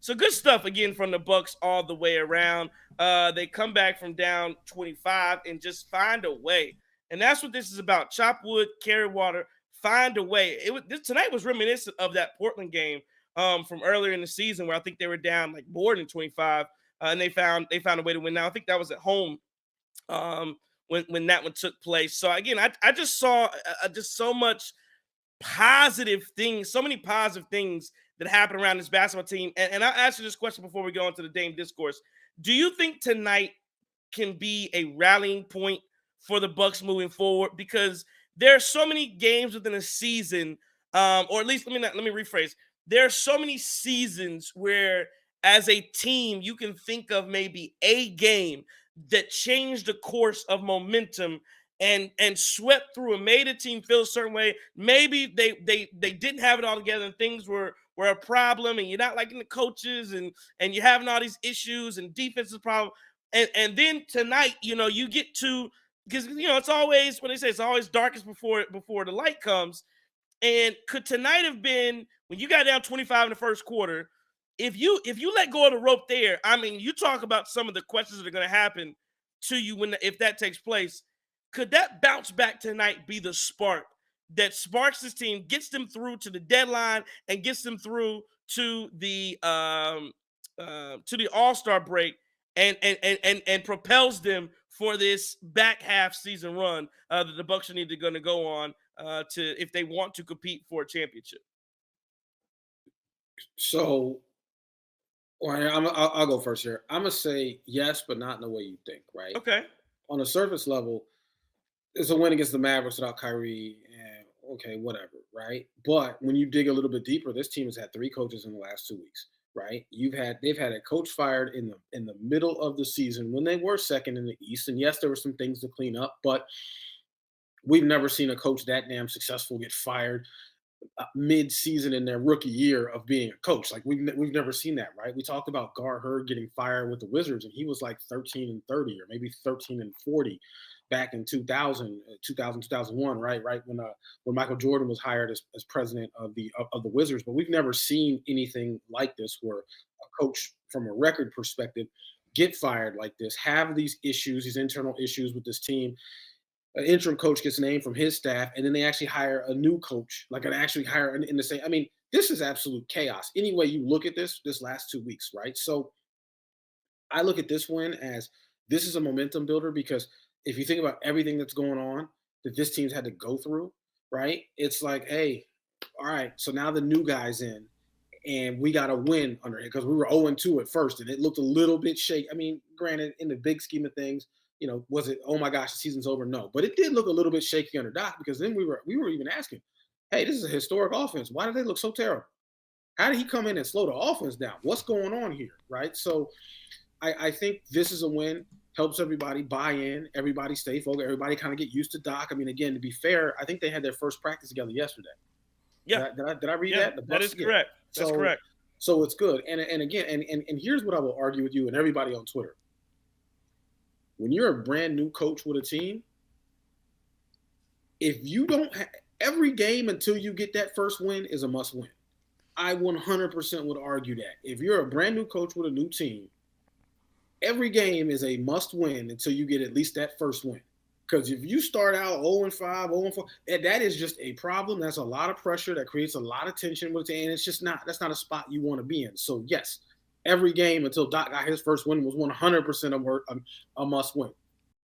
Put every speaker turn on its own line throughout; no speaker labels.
So good stuff again from the Bucks all the way around. They come back from down 25 and just find a way. And that's what this is about. Chop wood, carry water, find a way. Tonight was reminiscent of that Portland game from earlier in the season where I think they were down like more than 25, and they found a way to win. Now I think that was at home when that one took place. So again, I just saw just so much positive things, so many positive things that happen around this basketball team. And I'll ask you this question before we go into the Dame discourse. Do you think tonight can be a rallying point for the Bucks moving forward? Because there are so many games within a season, or at least let me rephrase. There are so many seasons where, as a team, you can think of maybe a game that changed the course of momentum and swept through and made a team feel a certain way. Maybe they didn't have it all together and things were a problem, and you're not liking the coaches and you're having all these issues and defensive problem. And then tonight, you get to, because it's always what they say, it's always darkest before the light comes. And could tonight have been when you got down 25 in the first quarter? If you let go of the rope there, I mean, you talk about some of the questions that are going to happen to you if that takes place. Could that bounce back tonight be the spark that sparks this team, gets them through to the deadline, and gets them through to the All-Star break, and propels them for this back half season run that the Bucks are going to go on if they want to compete for a championship?
So, I'll go first here. I'm gonna say yes, but not in the way you think. Right?
Okay.
On a surface level, it's a win against the Mavericks without Kyrie, and okay, whatever, right? But when you dig a little bit deeper, this team has had 3 coaches in the last 2 weeks, right? They've had a coach fired in the middle of the season when they were second in the East, and yes, there were some things to clean up, but we've never seen a coach that damn successful get fired mid-season in their rookie year of being a coach. Like we've never seen that, right? We talked about Gar Hurd getting fired with the Wizards, and he was like 13-30 or maybe 13-40 back in 2001, right when Michael Jordan was hired as president of the Wizards. But we've never seen anything like this where a coach from a record perspective get fired like this, have these issues, these internal issues with this team. An interim coach gets named from his staff, and then they actually hire a new coach, like an actually hire in the same. I mean, this is absolute chaos. Any way you look at this last 2 weeks, right? So I look at this win as this is a momentum builder because if you think about everything that's going on that this team's had to go through, right? It's like, hey, all right, so now the new guy's in, and we got to win under it because we were 0-2 at first, and it looked a little bit shaky. I mean, granted, in the big scheme of things, was it, oh my gosh, the season's over? No, but it did look a little bit shaky under Doc because then we were even asking, hey, this is a historic offense. Why do they look so terrible? How did he come in and slow the offense down? What's going on here, right? So I think this is a win, helps everybody buy in, everybody stay focused, everybody kind of get used to Doc. I mean, again, to be fair, I think they had their first practice together yesterday.
Yeah.
Did I read that?
That is correct. That's correct.
So it's good. And again, and here's what I will argue with you and everybody on Twitter. When you're a brand new coach with a team, if you don't every game until you get that first win is a must win. I 100% would argue that. If you're a brand new coach with a new team, every game is a must win until you get at least that first win. Because if you start out 0-5, 0-4, that is just a problem. That's a lot of pressure. That creates a lot of tension with it, and that's not a spot you want to be in. So yes, every game until Doc got his first win was 100% a must win.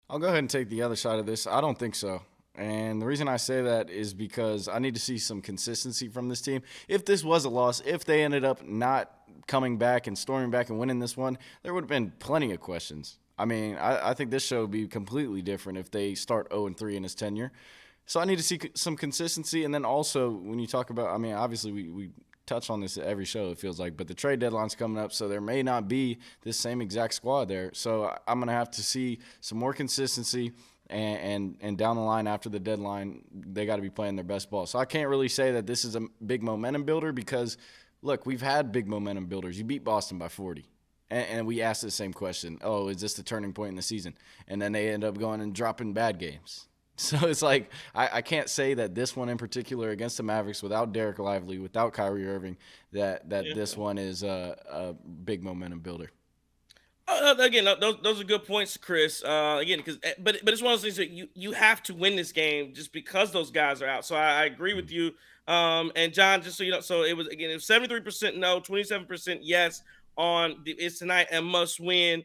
I'll go ahead and take the other side of this. I don't think so. And the reason I say that is because I need to see some consistency from this team. If this was a loss, if they ended up not coming back and storming back and winning this one, there would have been plenty of questions. I mean, I think this show would be completely different if they start 0-3 in his tenure. So I need to see some consistency. And then also, when you talk about, I mean, obviously we touch on this at every show, it feels like, but the trade deadline's coming up, so there may not be this same exact squad there. So I'm going to have to see some more consistency. And down the line after the deadline, they got to be playing their best ball. So I can't really say that this is a big momentum builder because, look, we've had big momentum builders. You beat Boston by 40. And we asked the same question, is this the turning point in the season? And then they end up going and dropping bad games. So it's like I can't say that this one in particular against the Mavericks without Derek Lively, without Kyrie Irving, that this one is a big momentum builder.
Again, those are good points, Chris. Again, but it's one of those things that you have to win this game just because those guys are out. So I agree with you. And John, just so you know, so it was 73% no, 27% yes on it's tonight and must win.